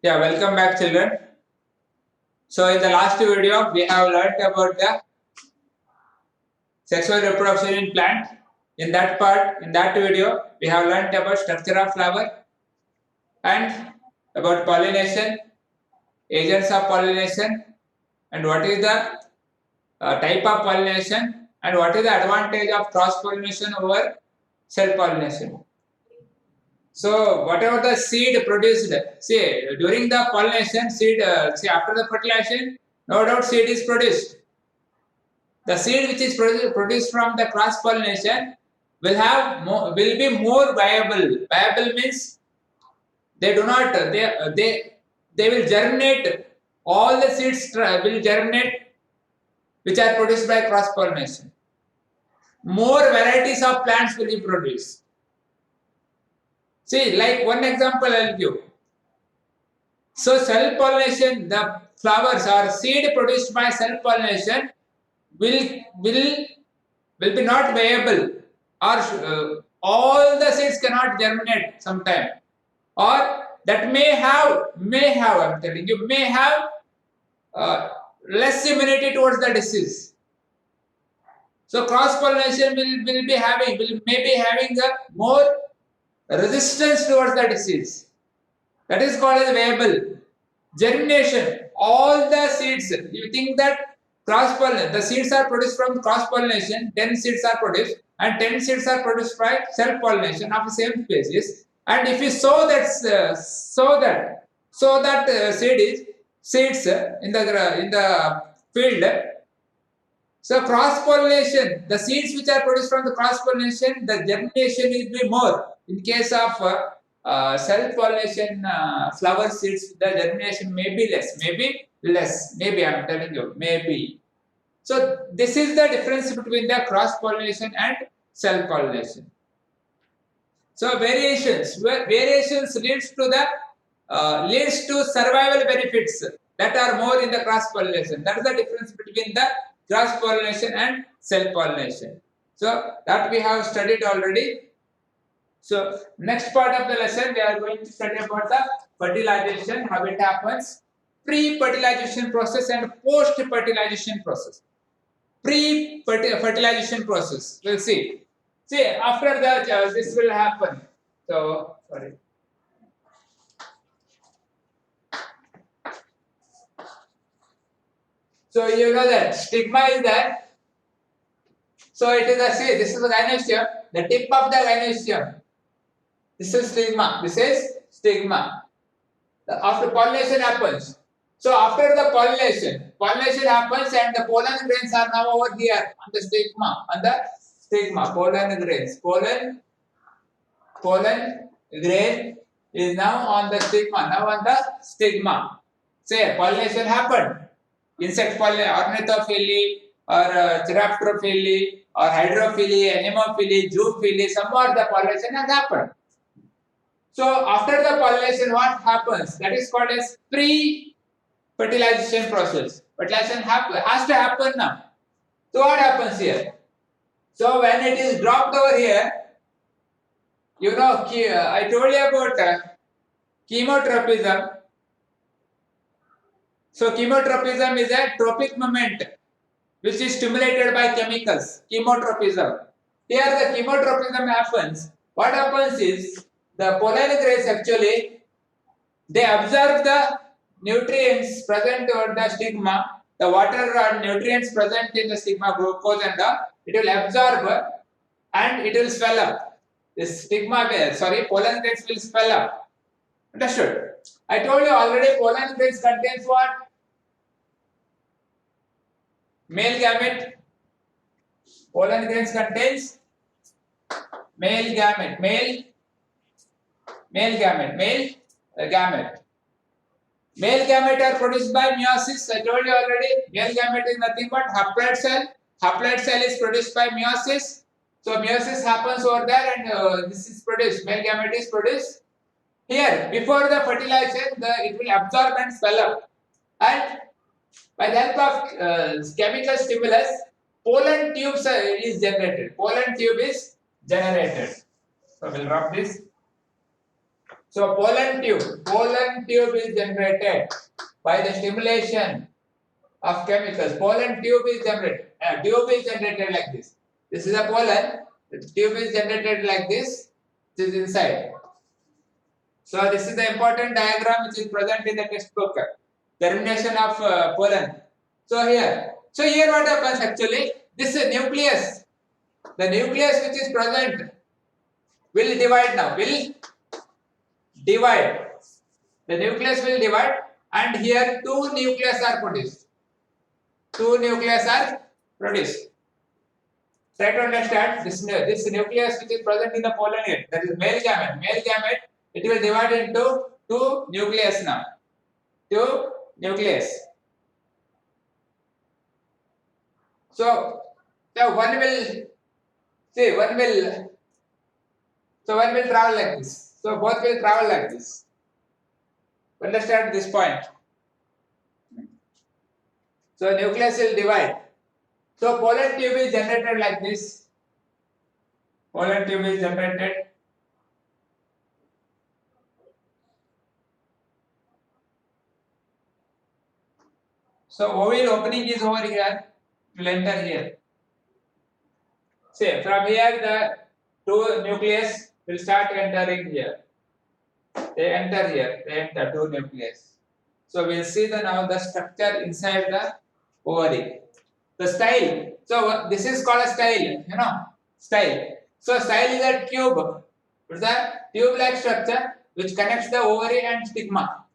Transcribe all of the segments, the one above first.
Yeah, welcome back, children. So, in the last video, we have learnt about the sexual reproduction in plant. In that video, we have learnt about structure of flower and about pollination, agents of pollination, and what is the type of pollination, and what is the advantage of cross pollination over self pollination. So, whatever the seed produced, see during the pollination, seed, after the fertilization, no doubt seed is produced. The seed which is produced from the cross pollination will be more viable. Viable means they do not they will germinate. All the seeds will germinate which are produced by cross pollination. More varieties of plants will be produced. See, like one example I'll give. So self pollination, the flowers or seed produced by self pollination will will will be not viable, or all the seeds cannot germinate sometime, or that may have I'm telling you, may have uh, less immunity towards the disease. So cross pollination may be having a more resistance towards the disease. That is called as viable. Germination, all the seeds, you think that cross pollination, the seeds are produced from cross pollination, 10 seeds are produced, and 10 seeds are produced by self pollination of the same species. And if you sow that seeds in the field, so cross pollination, the seeds which are produced from the cross pollination, the germination will be more. In case of self pollination flower seeds, the germination may be less. Maybe I'm telling you, maybe. So this is the difference between the cross pollination and self pollination. So variations leads to survival benefits that are more in the cross pollination. That is the difference between the cross pollination and self pollination. So that we have studied already. So next part of the lesson we are going to study about the fertilization, how it happens, pre-fertilization process and post-fertilization process. Pre-fertilization process. We'll see. See, after that, this will happen. So, sorry. So, you know that stigma is there. So, it is this is the gynoecium, the tip of the gynoecium. This is stigma. After pollination happens. So, after the pollination happens and the pollen grains are now over here on the stigma, pollen grains. Pollen grain is now on the stigma. Say pollination happened. Insect pollination, ornithophyly, or chiropterophily, or hydrophily, anemophily, zoophily, some of the pollination has happened. So after the pollination, what happens? That is called as pre-fertilization process. Fertilization has to happen now. So what happens here? So when it is dropped over here, you know, I told you about chemotropism. So chemotropism is a tropic movement which is stimulated by chemicals. Chemotropism. Here the chemotropism happens. What happens is the pollen grains actually they absorb the nutrients present on the stigma, the water and nutrients present in the stigma, glucose and it will absorb and it will swell up. This pollen grains will swell up. Understood? I told you already pollen grains contains what? Male gamete. Pollen grains contains male gamete. Male gamete are produced by meiosis. I told you already. Male gamete is nothing but haploid cell. Haploid cell is produced by meiosis. So meiosis happens over there, and this is produced. Male gamete is produced. Here, before the fertilization, it will absorb and swell up. And by the help of chemical stimulus, pollen tubes is generated. Pollen tube is generated. So we'll rub this. So pollen tube is generated by the stimulation of chemicals. Pollen tube is generated. Tube is generated like this. This is a pollen. The tube is generated like this. This is inside. So this is the important diagram which is present in the textbook. Germination of pollen. So here what happens actually? This nucleus, the nucleus which is present will divide now. Will divide. The nucleus will divide, and here two nucleus are produced. Two nucleus are produced. Try to understand this nucleus which is present in the pollen head. That is male gamete. Male gamete. It will divide into two nucleus now. Two nucleus. So one will travel like this. So both will travel like this. Understand this point. So nucleus will divide. So pollen tube is generated like this. Pollen tube is generated. So ovule opening is over here. It will enter here. Say from here the two nucleus will start entering here. They enter here. They enter two nucleus. So we'll see now the structure inside the ovary. The style. So this is called a style. Style. So style is a tube. It's a tube-like structure which connects the ovary and stigma.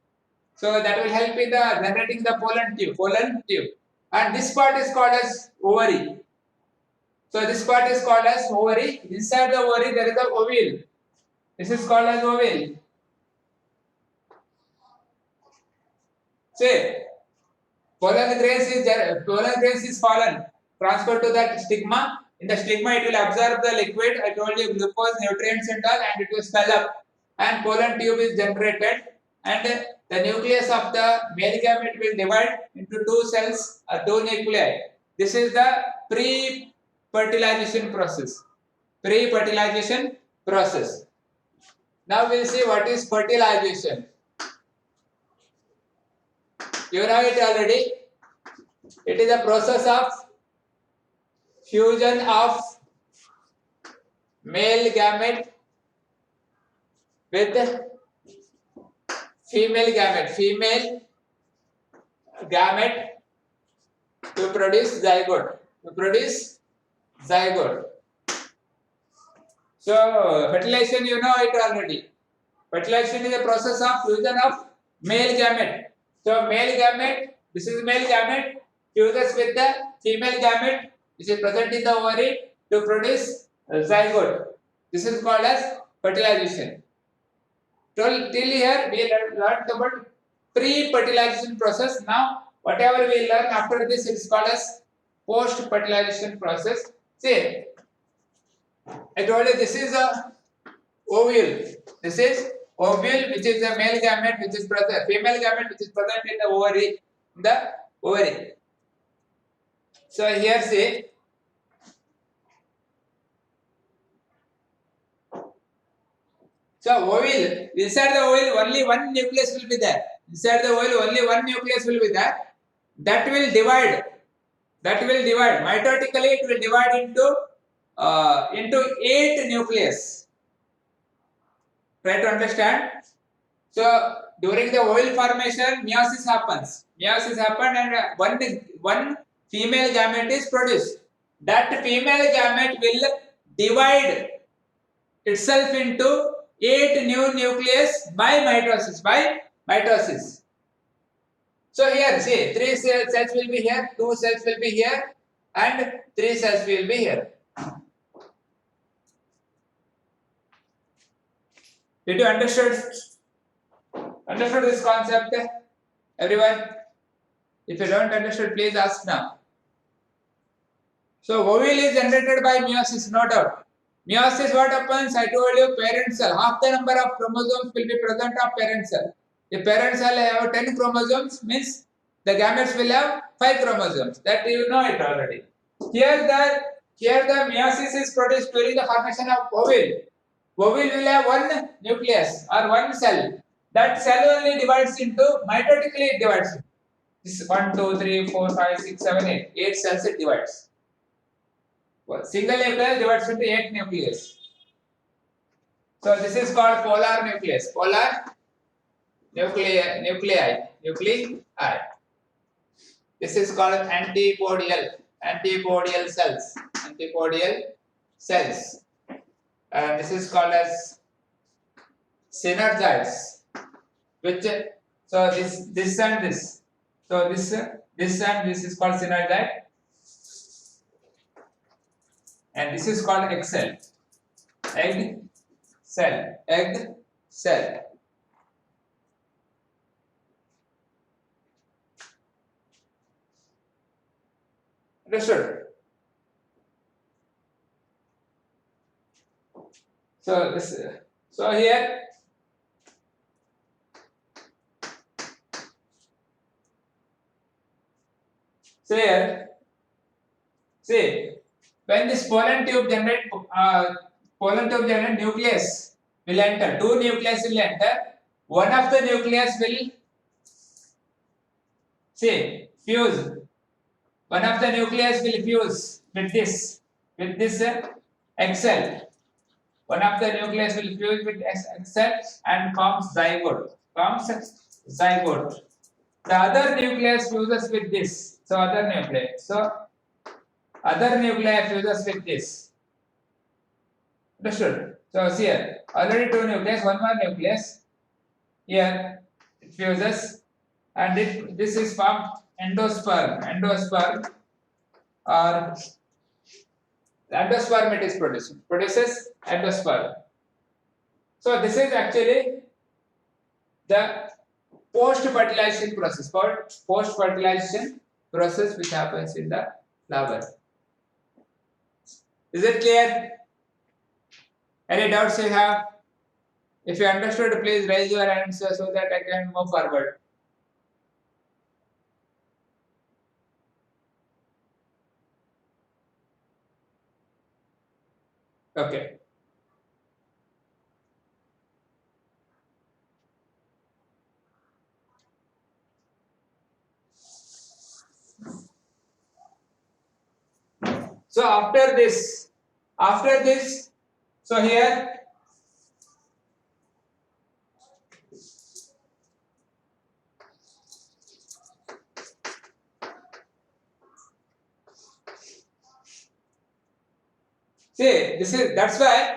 So that will help in the generating the pollen tube. And this part is called as ovary. So this part is called as ovary. Inside the ovary there is a ovule. This is called as ovule. Say pollen grains is fallen, transferred to that stigma. In the stigma, it will absorb the liquid. I told you glucose, nutrients and all, and it will swell up. And pollen tube is generated, and the nucleus of the male gamete will divide into two cells or two nuclei. This is the pre-fertilization process. Pre-fertilization process. Now we'll see what is fertilization. You know it already. It is a process of fusion of male gamete with female gamete to produce zygote. So fertilization, you know it already. Fertilization is a process of fusion of male gamete. So male gamete, this is male gamete, fuses with the female gamete which is present in the ovary to produce zygote. This is called as fertilization. Till here we learned about pre-fertilization process. Now whatever we learn after this is called as post-fertilization process. See, I told you this is a ovule. This is ovule, which is a male gamete, which is present, female gamete, which is present in the ovary. So here see, so ovule, inside the ovule only one nucleus will be there. Inside the ovule only one nucleus will be there. That will divide. Mitotically it will divide into 8 nucleus. Try to understand. So during the ovule formation, meiosis happens. And one female gamete is produced. That female gamete will divide itself into 8 new nucleus by mitosis. So here see, 3 cells will be here, 2 cells will be here, and 3 cells will be here. Did you understood this concept, everyone? If you don't understand, please ask now. So ovule is generated by meiosis, no doubt. Meiosis, what happens? I told you, parent cell. Half the number of chromosomes will be present of parent cell. If parent cell have 10 chromosomes, means the gametes will have 5 chromosomes. That you know it already. Here the meiosis is produced during the formation of ovule. Ovule will have one nucleus or one cell. That cell only divides into, mitotically it divides. This 1, 2, 3, 4, 5, 6, 7, 8. 8 cells it divides. Single nucleus divides into 8 nucleus. So this is called polar nucleus. Polar nuclei. This is called antipodial cells. And this is called as synergids. Which so this and this. So this and this is called synergid. And this is called egg cell. Egg cell. Understood? So here see when this pollen tube generate nucleus will enter. Two nucleus will enter. One of the nucleus will fuse. One of the nucleus will fuse with this egg cell. One of the nucleus will fuse with egg cell and forms zygote. The other nucleus fuses with this. So other nuclei fuses with this. Understood? So here already two nucleus, one more nucleus. Here it fuses, and this is formed endosperm or endosperm it is produces endosperm. So this is actually the post-fertilization process which happens in the flower. Is it clear? Any doubts you have? If you understood, please raise your hands so that I can move forward. Okay. So after this, so here that's why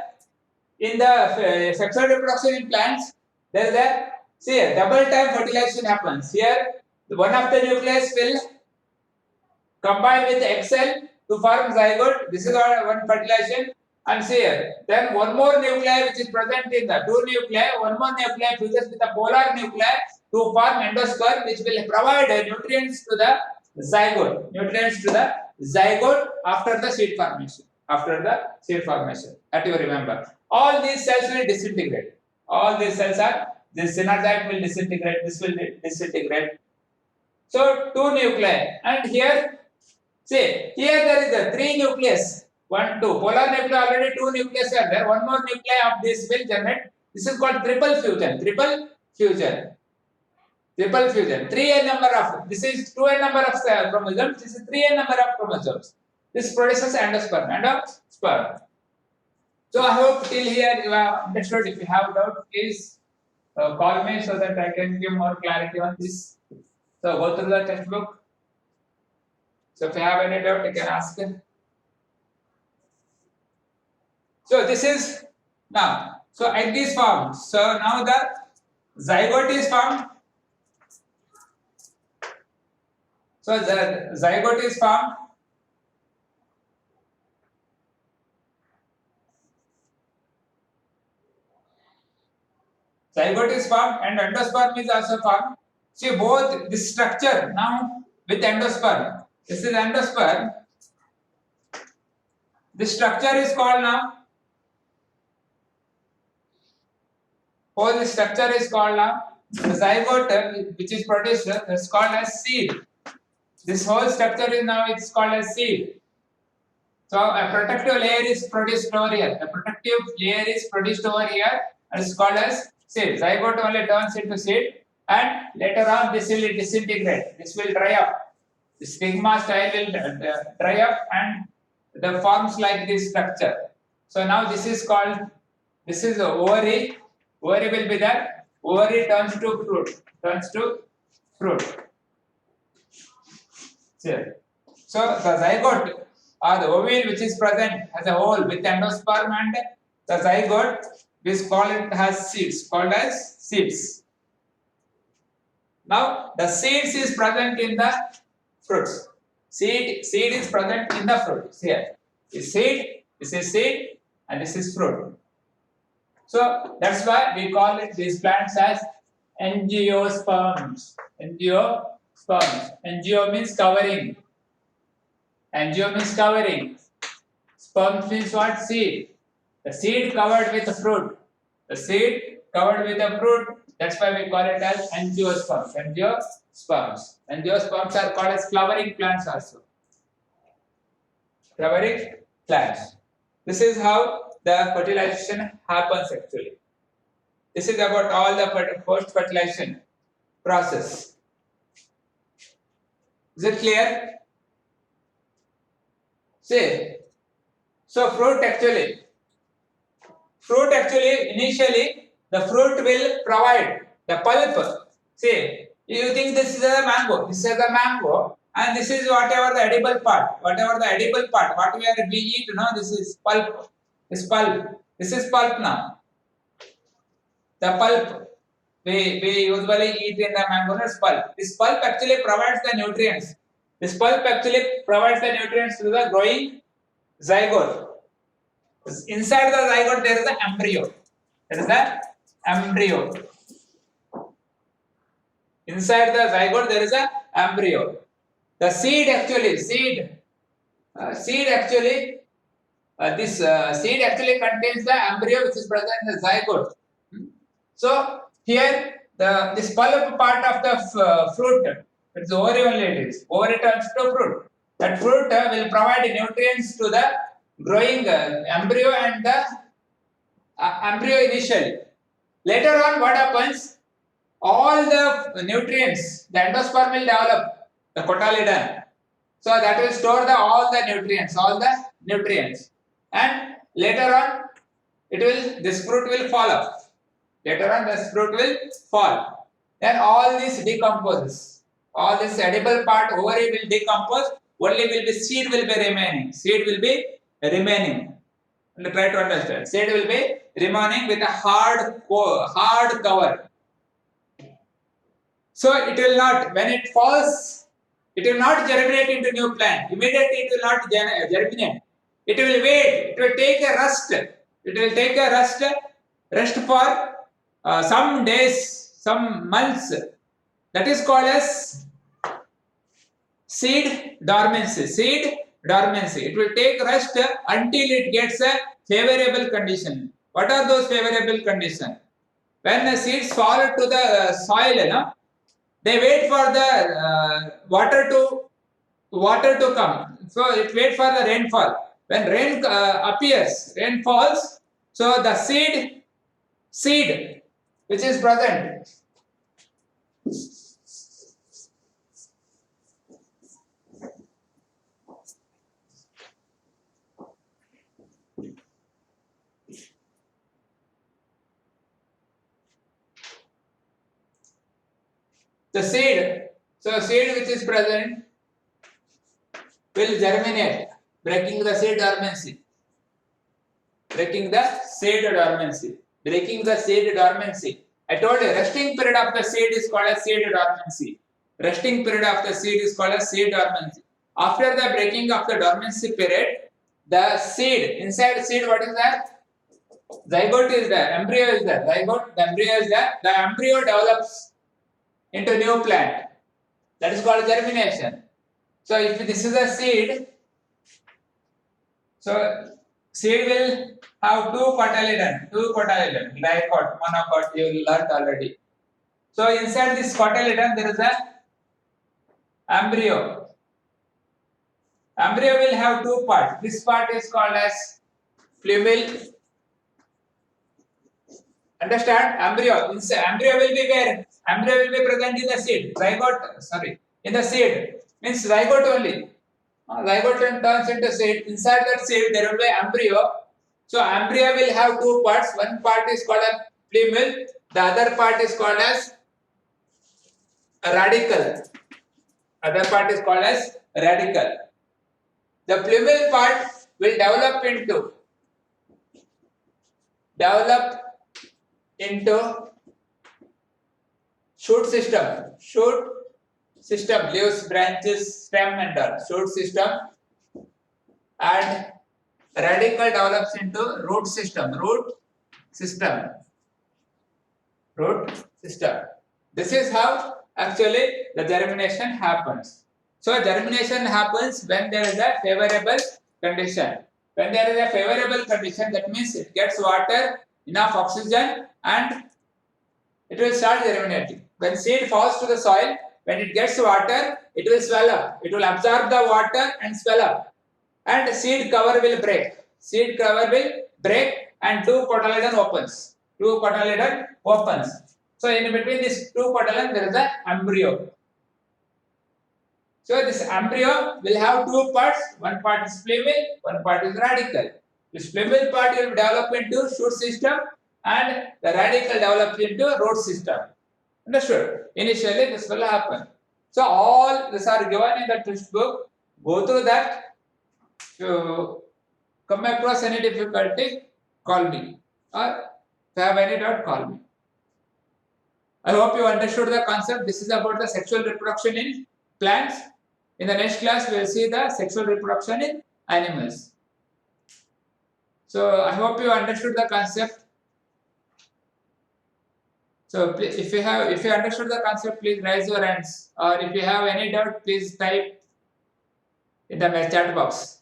in the sexual reproduction in plants there is a double time fertilization happens. Here one of the nucleus will combine with egg cell to form zygote. This is one fertilization. And here, then one more nuclei which is present in the two nuclei, one more nuclei fuses with the polar nuclei to form endosperm, which will provide nutrients to the zygote. After the seed formation. That you remember. All these cells will disintegrate. This synergid will disintegrate. This will disintegrate. So two nuclei, and here there is a three nucleus. 1, 2. Polar nuclei already two nucleus are there. One more nuclei of this will generate. This is called triple fusion. 3n number of. This is 2n number of chromosomes. This is 3n number of chromosomes. This produces endosperm. So I hope till here you have understood. If you have doubt, please call me so that I can give more clarity on this. So go through the textbook. So if you have any doubt, you can ask. So this is now. So egg is formed. So now the zygote is formed. So the zygote is formed. And endosperm is also formed. See both this structure now with endosperm. This is endosperm. This structure is called now. This structure is called now the zygote, which is produced. It's called as seed. This whole structure is now it's called as seed. So a protective layer is produced over here. A protective layer is produced over here and is called as seed. Zygote only turns into seed, and later on this will disintegrate. This will dry up. The stigma style will dry up and the forms like this structure. So now this is called, this is the ovary. Ovary will be there. Ovary turns to fruit. Turns to fruit. Here. So the zygote or the ovule which is present as a whole with endosperm and the zygote is called has seeds, called as seeds. Now the seeds is present in the fruits. Seed is present in the fruit. Here is seed, this is seed, and this is fruit. So that's why we call it these plants as angiosperms. Angiosperms. Angio means covering. Angio means covering. Sperm means what? Seed. The seed covered with the fruit. The seed covered with the fruit. That's why we call it as angiosperms. Angiosperms. Angiosperms are called as flowering plants also. Flowering plants. This is how the fertilization happens actually. This is about all the post fertilization process. Is it clear? See, so fruit actually initially the fruit will provide the pulp. See, you think this is a mango, this is a mango, and this is whatever the edible part, what we eat, this is pulp. This is pulp now. The pulp we usually eat in the mango is pulp. This pulp actually provides the nutrients. This pulp actually provides the nutrients to the growing zygote. Inside the zygote there is an embryo. There is an embryo. Inside the zygote there is an embryo. The seed actually contains the embryo which is present in the zygote. So here this pulp part of the fruit, it's ovary only it is. Ovary turns to fruit. That fruit will provide nutrients to the growing embryo and the embryo initially. Later on what happens? All the nutrients, the endosperm will develop, the cotyledon. So that will store all the nutrients. And later on this fruit will fall off. Later on this fruit will fall. Then all this decomposes. All this edible part, ovary will decompose, only seed will be remaining. And try to understand. Seed will be remaining with a hard cover. So it will not, when it falls, it will not germinate into new plant. Immediately it will not germinate. It will wait. It will take a rest. Rest for some days, some months. That is called as seed dormancy. It will take rest until it gets a favorable condition. What are those favorable conditions? When the seeds fall to the soil, they wait for the water to come. So it waits for the rainfall. When rain falls, so the seed which is present, the seed which is present will germinate, breaking the seed dormancy. I told you, resting period of the seed is called as seed dormancy. After the breaking of the dormancy period, the inside seed, what is that? Zygote is there, embryo is there. The embryo develops into new plant. That is called germination. So if this is a seed, so seed will have two cotyledon, dicot, monocot, you learnt already. So inside this cotyledon there is a embryo. Embryo will have two parts. This part is called as plumule. Understand? Embryo. Embryo will be where? Embryo will be present in the seed. Zygote, sorry, in the seed. Means zygote only. Zygote turns into seed. Inside that seed there will be embryo. So embryo will have two parts. One part is called as plumule. The other part is called as a radicle. Other part is called as radicle. The plumule part will develop into shoot system. Shoot system, leaves, branches, stem and all. Shoot system. And radicle develops into root system. Root system. This is how actually the germination happens. So germination happens when there is a favorable condition. When there is a favorable condition, that means it gets water, enough oxygen, and it will start germinating. When seed falls to the soil, when it gets water, it will swell up. It will absorb the water and swell up. And seed cover will break. Seed cover will break and two cotyledon opens. So in between these two cotyledon there is an embryo. So this embryo will have two parts. One part is plumule, one part is radicle. This plumule part will develop into shoot system and the radicle develops into root system. Understood? Initially this will happen. So all these are given in the textbook. Go through that. If you come across any difficulty, call me. Or if you have any doubt, call me. I hope you understood the concept. This is about the sexual reproduction in plants. In the next class, we will see the sexual reproduction in animals. So I hope you understood the concept. So please, if you understood the concept, please raise your hands. Or if you have any doubt, please type in the chat box.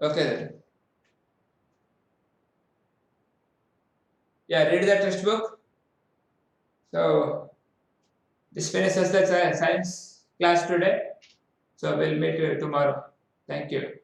Okay then. Yeah, read the textbook. So this finishes the science class today. So we'll meet you tomorrow. Thank you.